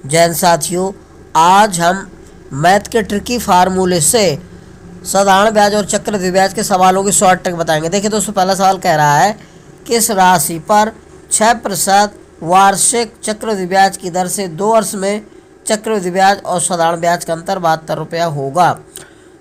जैन साथियों, आज हम मैथ के ट्रिकी फार्मूले से साधारण ब्याज और चक्रवृद्धि ब्याज के सवालों की शॉर्ट ट्रिक बताएंगे। देखिए दोस्तों, पहला सवाल कह रहा है किस राशि पर 6% वार्षिक चक्रवृद्धि ब्याज की दर से 2 वर्ष में चक्रवृद्धि ब्याज और साधारण ब्याज का अंतर 72 रुपया होगा।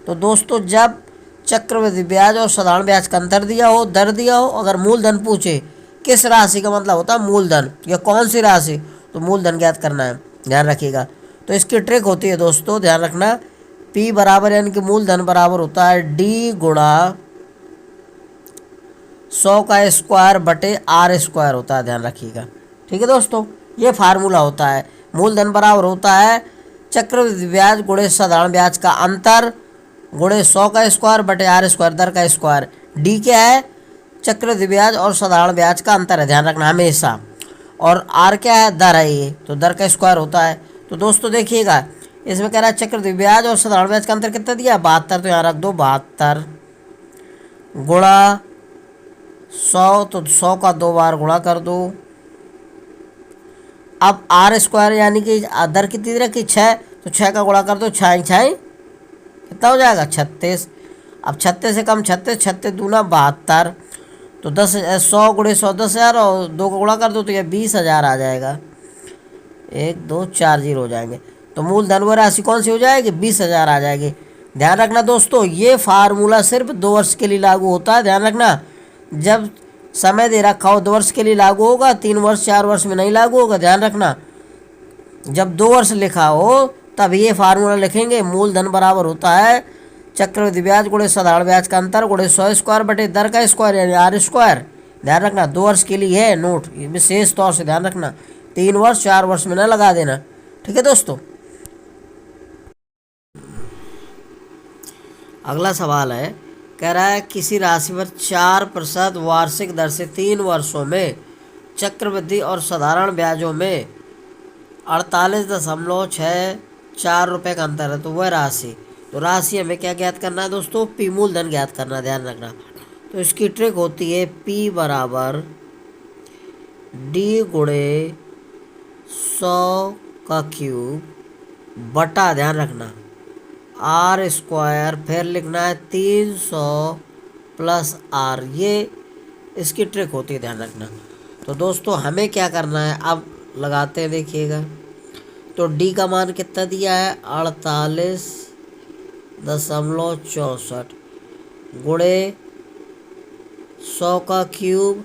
तो दोस्तों, जब चक्रवृद्धि ब्याज और साधारण ब्याज का अंतर दिया हो, दर दिया हो, अगर मूलधन पूछे, किस राशि का मतलब होता है मूलधन, या कौन सी राशि, तो मूलधन ज्ञात करना है, ध्यान रखिएगा। तो इसकी ट्रिक होती है दोस्तों, ध्यान रखना, P बराबर यानी कि मूलधन बराबर होता है D गुणा 100 का स्क्वायर बटे R स्क्वायर होता है, ध्यान रखिएगा। ठीक है दोस्तों, ये फार्मूला होता है। मूलधन बराबर होता है चक्रवृद्धि ब्याज गुणे साधारण ब्याज का अंतर गुणे 100 का स्क्वायर बटे R स्क्वायर, दर का स्क्वायर। D क्या है? चक्रवृद्धि ब्याज और साधारण ब्याज का अंतर है, ध्यान रखना हमेशा। और R क्या है? दर है, ये तो दर का स्क्वायर होता है। तो दोस्तों देखिएगा, इसमें कह रहा है चक्रवृद्धि ब्याज और साधारण ब्याज का अंतर कितना दिया? 72। तो यहाँ रख दो 72 गुणा 100, तो 100 का 2 बार गुणा कर दो। अब R स्क्वायर यानी कि दर कितनी रखी? 6, तो 6 का गुणा कर दो, 6 6 कितना हो जाएगा? 36। अब 36 से कम 36, 36 दूना 72, तो 10 100 गुणे 100 10,000, और 2 का गुणा कर दो तो ये 20,000 आ जाएगा। 1 2 4 0 हो जाएंगे। तो मूलधन व राशि कौन सी हो जाएगी? 20,000 आ जाएगी। ध्यान रखना दोस्तों, ये फार्मूला सिर्फ 2 वर्ष के लिए लागू होता है, ध्यान रखना। जब समय दे रखा हो 2 वर्ष के लिए लागू होगा, 3 वर्ष 4 वर्ष में नहीं लागू होगा, ध्यान रखना। जब 2 वर्ष लिखा हो तब ये फार्मूला लिखेंगे। मूलधन बराबर होता है चक्रवृद्धि ब्याज गुणे साधारण ब्याज का अंतर गुणे 100 स्क्वायर बटे दर का स्क्वायर यानी R स्क्वायर। ध्यान रखना 2 वर्ष के लिए है नोट, विशेष तौर से ध्यान रखना, 3 वर्ष 4 वर्ष में ना लगा देना। ठीक है दोस्तों, अगला सवाल है, कह रहा है किसी राशि पर 4% वार्षिक दर से 3 वर्षों में चक्रवृद्धि और साधारण ब्याजों में 48.64 रुपये का अंतर है, तो वह राशि, तो राशि हमें क्या ज्ञात करना है दोस्तों? P मूलधन ज्ञात करना है, ध्यान रखना। तो इसकी ट्रिक होती है P बराबर D गुणे 100 का क्यूब बटा, ध्यान रखना, R स्क्वायर, फिर लिखना है 300 प्लस R। ये इसकी ट्रिक होती है, ध्यान रखना। तो दोस्तों हमें क्या करना है, अब लगाते हैं, देखिएगा। तो D का मान कितना दिया है? 48.64 गुणे 100 का क्यूब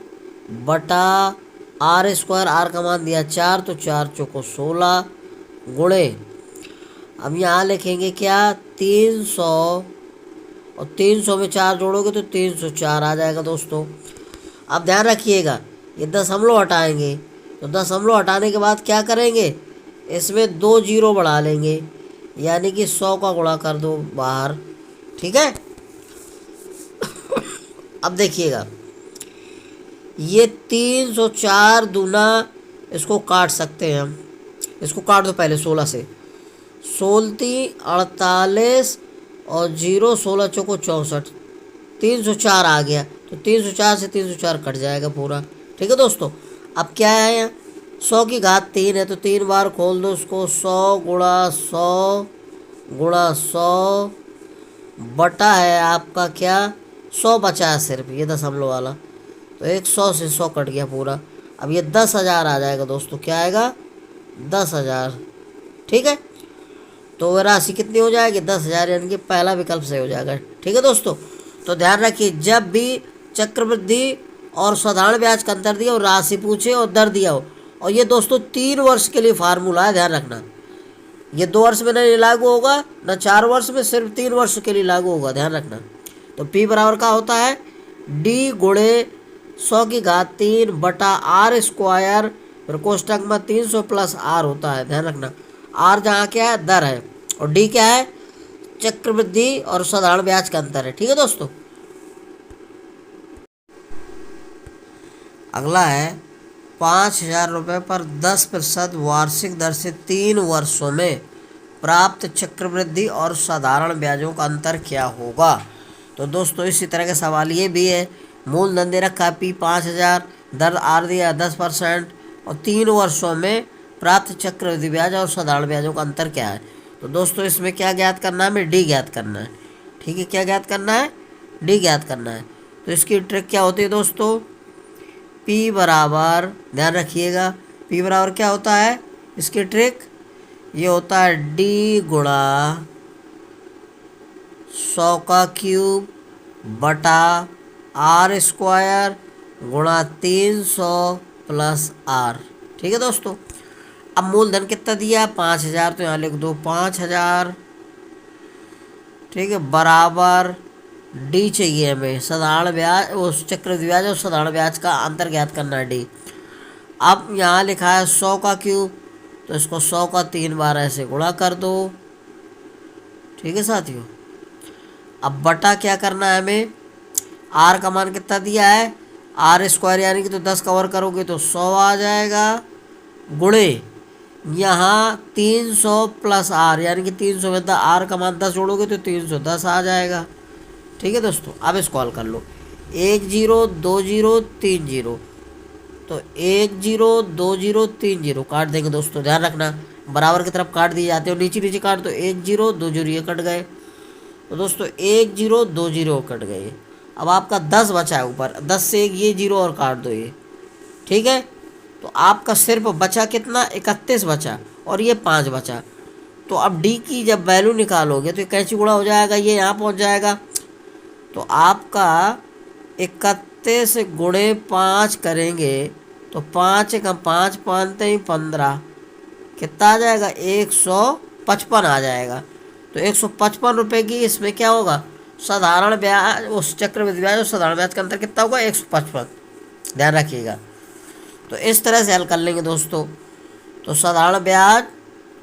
बटा R स्क्वायर, R का मान दिया 4, तो 4 चौको 16 गुणे, अब यहाँ लिखेंगे क्या? 300, और 300 में 4 जोड़ोगे तो 304 आ जाएगा दोस्तों। अब ध्यान रखिएगा, ये दशमलव हटाएंगे, तो दशमलव हटाने के बाद क्या करेंगे? इसमें 2 जीरो बढ़ा लेंगे, यानी कि 100 का गुणा कर दो बाहर। ठीक है, अब देखिएगा, ये 304 दूना, इसको काट सकते हैं हम, इसको काट दो पहले 16 से, 16 48 और 0 16 चौको 64, 304 आ गया। तो 304 से 304 कट जाएगा पूरा। ठीक है दोस्तों, अब क्या है यहाँ? 100 की घात 3 है, तो 3 बार खोल दो उसको, 100 गुणा 100 गुणा 100 बटा है आपका क्या? 100 बचा है सिर्फ, ये दशमलव वाला, तो 100 से 100 कट गया पूरा। अब ये 10,000 आ जाएगा दोस्तों, क्या आएगा? 10,000। ठीक है, तो वह राशि कितनी हो जाएगी? 10,000, यानी कि पहला विकल्प सही हो जाएगा। ठीक है दोस्तों, तो ध्यान रखिए, जब भी चक्रवृद्धि और साधारण ब्याज का अंतर दिया और राशि पूछे और दर दिया हो, और ये दोस्तों 3 वर्ष के लिए फार्मूला है, ध्यान रखना। ये 2 वर्ष में नहीं लागू होगा, ना 4 वर्ष में, सिर्फ 3 वर्ष के लिए लागू होगा, ध्यान रखना। तो P बराबर का होता है D गुणे 100 की घात 3 बटा R स्क्वायर, फिर कोष्टक में 300 प्लस R होता है, ध्यान रखना। R जहाँ क्या है? दर है, और D क्या है? चक्रवृद्धि और साधारण ब्याज का अंतर है। ठीक है दोस्तों, अगला है 5,000 रुपये पर 10% वार्षिक दर से 3 वर्षों में प्राप्त चक्रवृद्धि और साधारण ब्याजों का अंतर क्या होगा? तो दोस्तों इसी तरह का सवाल ये भी है। मूलधन दे रखा है P 5,000, दर R दिया 10%, और 3 वर्षों में प्राप्त चक्रवृद्धि ब्याज और साधारण ब्याजों का अंतर क्या है। तो दोस्तों इसमें क्या ज्ञात करना है, हमें डी ज्ञात करना है। ठीक है, क्या ज्ञात करना है, डी ज्ञात करना है। तो इसकी ट्रिक क्या होती है दोस्तों, पी बराबर, ध्यान रखिएगा, पी बराबर क्या होता है, इसकी ट्रिक ये होता है डी गुणा 100 का क्यूब बटा आर स्क्वायर गुणा 300 प्लस आर। ठीक है दोस्तों, अब मूलधन कितना दिया, 5000, तो यहाँ लिख दो 5000। ठीक है, बराबर डी चाहिए हमें, साधारण ब्याज, उस चक्रवृद्धि ब्याज और साधारण ब्याज का अंतर ज्ञात करना है, डी। अब यहाँ लिखा है 100 का क्यूब, तो इसको 100 का 3 बार ऐसे गुणा कर दो। ठीक है साथियों, अब बटा क्या करना है हमें, आर का मान कितना दिया है, आर स्क्वायर यानी कि तो 10 कवर करोगे तो 100 आ जाएगा, गुणे यहाँ 300 प्लस आर यानी कि 300 में आर का मान 10 जोड़ोगे तो 310 आ जाएगा। ठीक है दोस्तों, अब इसको हल कर लो, 1 0 2 0 3 0, तो 1 0 2 0 3 0 काट देंगे दोस्तों, ध्यान रखना बराबर की तरफ काट दिए जाते हो, नीचे नीचे काट दो, 1 0 2 0 ये कट गए, तो दोस्तों 1 0 2 0 कट गए। अब आपका 10 बचा है ऊपर, 10 से एक ये 0 और काट दो ये। ठीक है, तो आपका सिर्फ बचा कितना, 31 बचा और ये 5 बचा। तो अब डी की जब वैल्यू निकालोगे तो ये कैंची गुणा हो जाएगा, ये यहाँ पहुँच जाएगा, तो आपका 31 गुणे 5 करेंगे तो 5 का 5 पानते ही 15, कितना आ जाएगा, 155 आ जाएगा। तो 155 रुपये की इसमें क्या होगा, साधारण ब्याज, उस चक्रवृद्धि ब्याज और साधारण ब्याज का अंतर कितना होगा, 155, ध्यान रखिएगा। तो इस तरह से हल कर लेंगे दोस्तों। तो साधारण ब्याज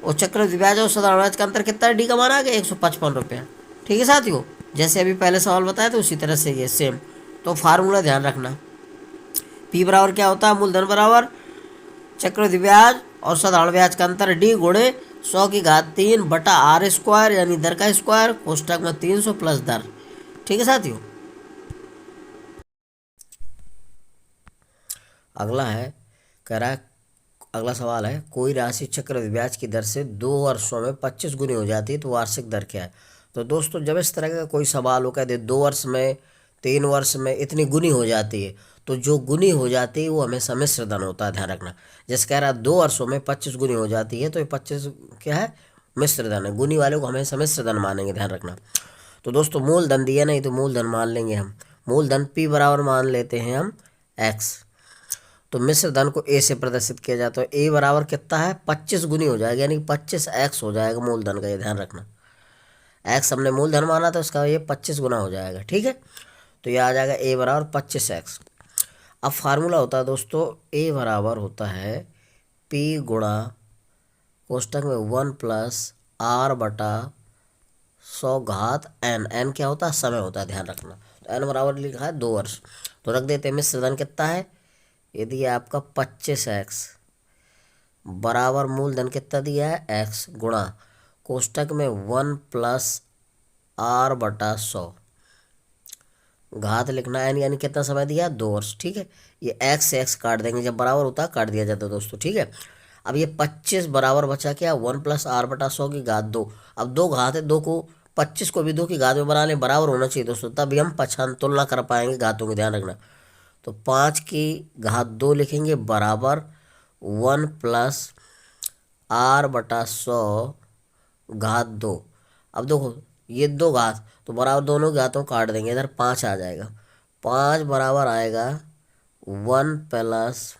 और चक्रवृद्धि ब्याज और साधारण ब्याज का अंतर कितना है, डी का मान आ गया 155 रुपये। ठीक है साथियों, जैसे अभी पहले सवाल बताया तो उसी तरह से ये सेम। तो फार्मूला ध्यान रखना, पी बराबर क्या होता है, मूलधन बराबर चक्रवृद्धि ब्याज और साधारण ब्याज का अंतर डी गुणे 100 की घात 3 बटा आर स्क्वायर यानी दर का स्क्वायर कोष्टक में 300 प्लस दर। ठीक है साथियों, अगला है, कह रहा है, अगला सवाल है, कोई राशि चक्रवृद्धि ब्याज की दर से 2 वर्षों में 25 गुनी हो जाती है तो वार्षिक दर क्या है। तो दोस्तों जब इस तरह का कोई सवाल हो, कहते 2 वर्ष में 3 वर्ष में इतनी गुनी हो जाती है, तो जो गुनी हो जाती है वो हमेशा मिश्र धन होता है, ध्यान रखना। जैसे कह रहा है 2 वर्षों में 25 गुनी हो जाती है तो ये 25 क्या है, मिश्र धन है, गुनी वाले को हमेशा मिश्र धन मानेंगे, ध्यान रखना। तो दोस्तों मूलधन दिया नहीं तो मूलधन मान लेंगे हम, मूलधन पी बराबर मान लेते हैं हम एक्स। तो मिश्र धन को ए से प्रदर्शित किया जाता है, ए बराबर कितना है, 25 गुनी हो जाएगा यानी 25x हो जाएगा मूलधन का, ये ध्यान रखना। एक्स हमने मूलधन माना तो उसका ये 25 गुना हो जाएगा। ठीक है, तो ये आ जाएगा ए बराबर 25x। अब फार्मूला होता है दोस्तों, ए बराबर होता है पी गुणा कोष्टक में 1 प्लस आर बटा 100 घात एन, एन क्या होता है, समय होता है, ध्यान रखना। तो एन बराबर लिखा है 2 वर्ष, तो रख देते हैं मिश्र धन कितना है, ये दिया आपका 25x बराबर मूलधन कितना दिया है x गुणा कोष्टक में 1 प्लस आर बटा 100 घात लिखना है यानी कितना समय दिया, 2 वर्ष। ठीक है, ये x से x काट देंगे, जब बराबर होता है काट दिया जाता है दोस्तों। ठीक है, अब ये 25 बराबर बचा क्या, 1 प्लस आर बटा 100 की घात 2। अब 2 घात है, 2 को 25 को भी 2 की घात में बना लें, बराबर होना चाहिए दोस्तों, तभी हम पहचान तुलना कर पाएंगे घातों की, ध्यान रखना। तो 5 की घात 2 लिखेंगे बराबर 1 प्लस आर बटा 100 घात 2। अब देखो ये 2 घात तो बराबर दोनों घातों काट देंगे, इधर 5 आ जाएगा, 5 बराबर आएगा 1 प्लस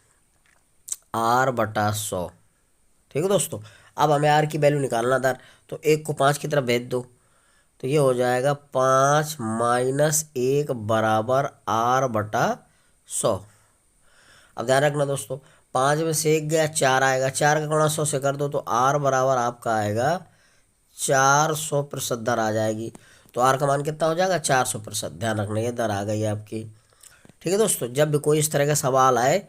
आर बटा 100। ठीक है दोस्तों, अब हमें आर की वैल्यू निकालना था, तो 1 को 5 की तरफ भेज दो, तो ये हो जाएगा 5 माइनस 1 बराबर आर बटा 100। अब ध्यान रखना दोस्तों, 5 में से 1 गया, 4 आएगा, 4 का गुणा 100 से कर दो तो आर बराबर आपका आएगा 400% दर आ जाएगी। तो आर का मान कितना हो जाएगा, 400%, ध्यान रखना ये दर आ गई आपकी। ठीक है दोस्तों, जब भी कोई इस तरह का सवाल आए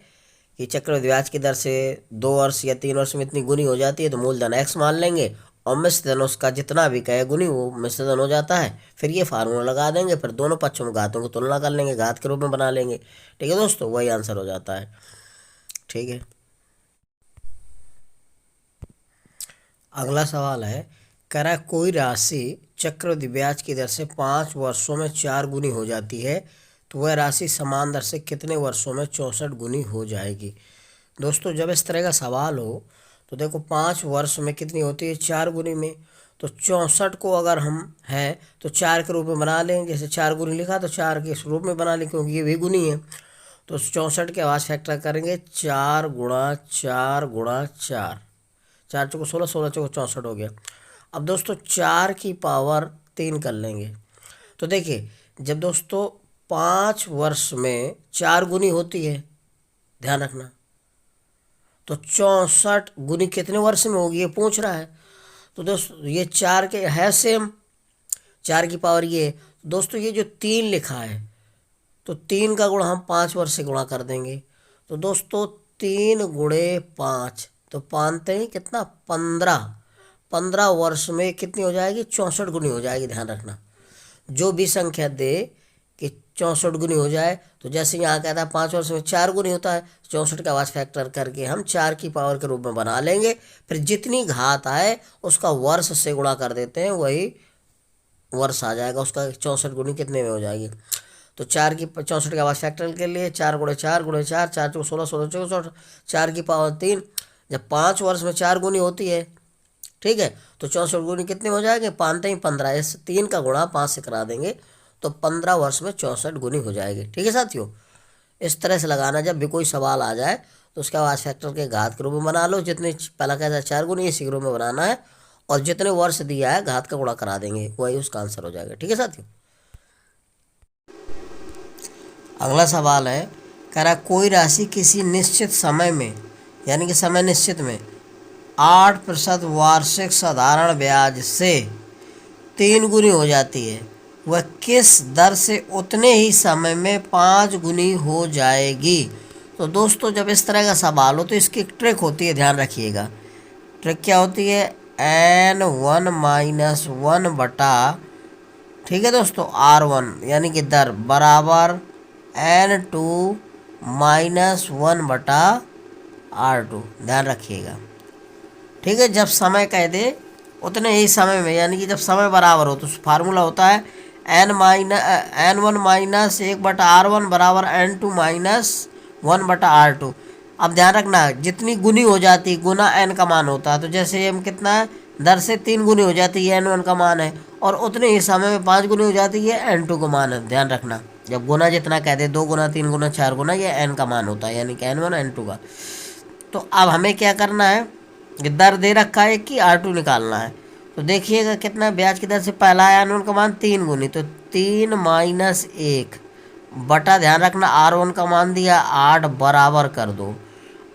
कि चक्रवृद्धि ब्याज की दर से 2 वर्ष या 3 वर्ष में इतनी गुनी हो जाती है तो मूलधन एक्स मान लेंगे और मिश्र धन उसका जितना भी कहे गुनी वो मिश्र धन हो जाता है, फिर ये फार्मूला लगा देंगे, फिर दोनों पक्षों में घातों की तुलना कर लेंगे, घात के रूप में बना लेंगे। ठीक है दोस्तों, वही आंसर हो जाता है। ठीक है। अगला सवाल है, कह रहा है कोई राशि चक्रवृद्धि ब्याज की दर से 5 वर्षों में 4 गुनी हो जाती है, तो वह राशि समान दर से कितने वर्षों में 64 गुनी हो जाएगी। दोस्तों जब इस तरह का सवाल हो तो देखो 5 वर्ष में कितनी होती है, 4 गुनी में। तो 64 को अगर हम है तो 4 के रूप में बना लें, जैसे 4 गुनी लिखा तो 4 के रूप में बना लें, क्योंकि ये भी गुनी है। तो 64 के आवाज फैक्टर करेंगे, 4 गुणा 4 गुणा 4, 4 चौको 16, 16 चौको 64 हो गया। अब दोस्तों 4 की पावर 3 कर लेंगे। तो देखिए जब दोस्तों 5 वर्ष में 4 गुनी होती है, ध्यान रखना, तो 64 गुनी कितने वर्ष में होगी ये पूछ रहा है। तो दोस्तों ये 4 के है सेम, 4 की पावर ये। दोस्तों ये जो 3 लिखा है, तो 3 का गुणा हम 5 वर्ष से गुणा कर देंगे। तो दोस्तों 3 गुणे 5, तो पानते हैं कितना, 15। 15 वर्ष में कितनी हो जाएगी, 64 गुनी हो जाएगी। ध्यान रखना जो भी संख्या दे कि 64 गुनी हो जाए, तो जैसे यहाँ कहता है 5 वर्ष में 4 गुनी होता है, 64 का आवाज फैक्टर करके हम 4 की पावर के रूप में बना लेंगे। फिर जितनी घात आए उसका वर्ष से गुणा कर देते हैं, वही वर्ष आ जाएगा उसका। 64 गुनी कितने में हो जाएगी, तो 4 की 64 के आवाज फैक्टर के लिए 4 गुणे 4 गुणे 4, 4 चौको 16, 16 चौको 64, 4 की पावर 3। जब 5 वर्ष में 4 गुनी होती है, ठीक है, तो 64 गुनी कितने हो जाएंगे, पानते ही 15, इस 3 का गुणा 5 से करा देंगे, तो 15 वर्ष में 64 गुनी हो जाएगी। ठीक है साथियों, इस तरह से लगाना। जब भी कोई सवाल आ जाए तो उसका आवाज फैक्टर के घात के रूप में बना लो, जितने पहला कहता है 4 गुनी, इसी के रूप में बनाना है, और जितने वर्ष दिया है घात का गुणा करा देंगे, वही उसका आंसर हो जाएगा। ठीक है साथियों। अगला सवाल है, कह रहा कोई राशि किसी निश्चित समय में, यानी कि समय निश्चित में 8% वार्षिक साधारण ब्याज से 3 गुनी हो जाती है, वह किस दर से उतने ही समय में 5 गुनी हो जाएगी। तो दोस्तों जब इस तरह का सवाल हो तो इसकी एक ट्रिक होती है, ध्यान रखिएगा। ट्रिक क्या होती है, N1 - 1 बटा, ठीक है दोस्तों, R1 यानी कि दर बराबर N2 - 1 बटा R2, ध्यान रखिएगा। ठीक है, जब समय कह दे उतने ही समय में, यानी कि जब समय बराबर हो, तो फार्मूला होता है N1 - 1 बटा R1 बराबर N2 - 1 बटा R2। अब ध्यान रखना जितनी गुनी हो जाती गुना n का मान होता है, तो जैसे हम कितना है, दर से 3 गुनी हो जाती है, N1 का मान है, और उतने ही समय में 5 गुनी हो जाती है, N2 का मान है। ध्यान रखना जब गुना जितना कहते 2 गुना 3 गुना 4 गुना, ये n का मान होता है, यानी कि N1 N2 का। तो अब हमें क्या करना है, दर दे रखा है कि R2 निकालना है। तो देखिएगा कितना ब्याज की दर से पहला है N1 का मान 3 गुनी, तो 3 - 1 बटा, ध्यान रखना R1 का मान दिया 8 बराबर कर दो।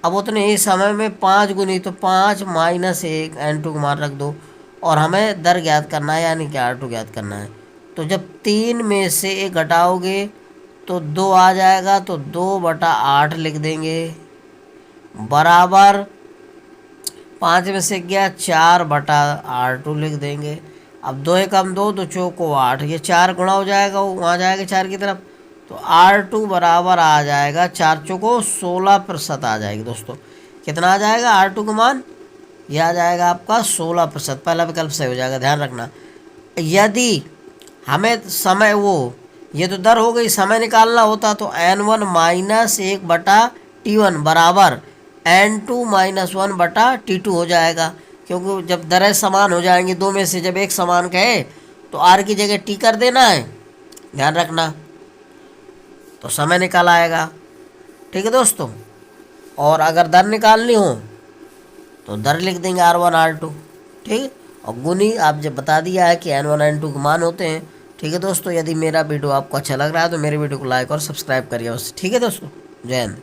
अब उतने ही समय में 5 गुनी, तो 5 - 1 N2 का मान रख दो, और हमें दर ज्ञात करना है, यानी कि R2 ज्ञात करना है। तो जब 3 में से 1 घटाओगे तो 2 आ जाएगा, तो 2 बटा 8 लिख देंगे, बराबर 5 में से गया 4 बटा R2 लिख देंगे। अब 2 एकम 2, 2 चौको 8, ये 4 गुणा हो जाएगा, वो वहाँ जाएगा 4 की तरफ, तो R2 बराबर आ जाएगा 4 चौको 16% आ जाएगी। दोस्तों कितना आ जाएगा R2 का मान, यह आ जाएगा आपका 16%। पहला विकल्प सही हो जाएगा। ध्यान रखना यदि हमें समय ये तो दर हो गई, समय निकालना होता तो N1 - 1 बटा T1 बराबर N2 - 1 बटा T2 हो जाएगा, क्योंकि जब दरें समान हो जाएंगी, दो में से जब एक समान कहे तो R की जगह T कर देना है, ध्यान रखना, तो समय निकाल आएगा। ठीक है दोस्तों, और अगर दर निकालनी हो तो दर लिख देंगे R1 R2। ठीक है, और गुनी आप जब बता दिया है कि N1 N2 के मान होते हैं। ठीक है दोस्तों, यदि मेरा वीडियो आपको अच्छा लग रहा है तो मेरे वीडियो को लाइक और सब्सक्राइब करिए बस। ठीक है दोस्तों, जय हिंद।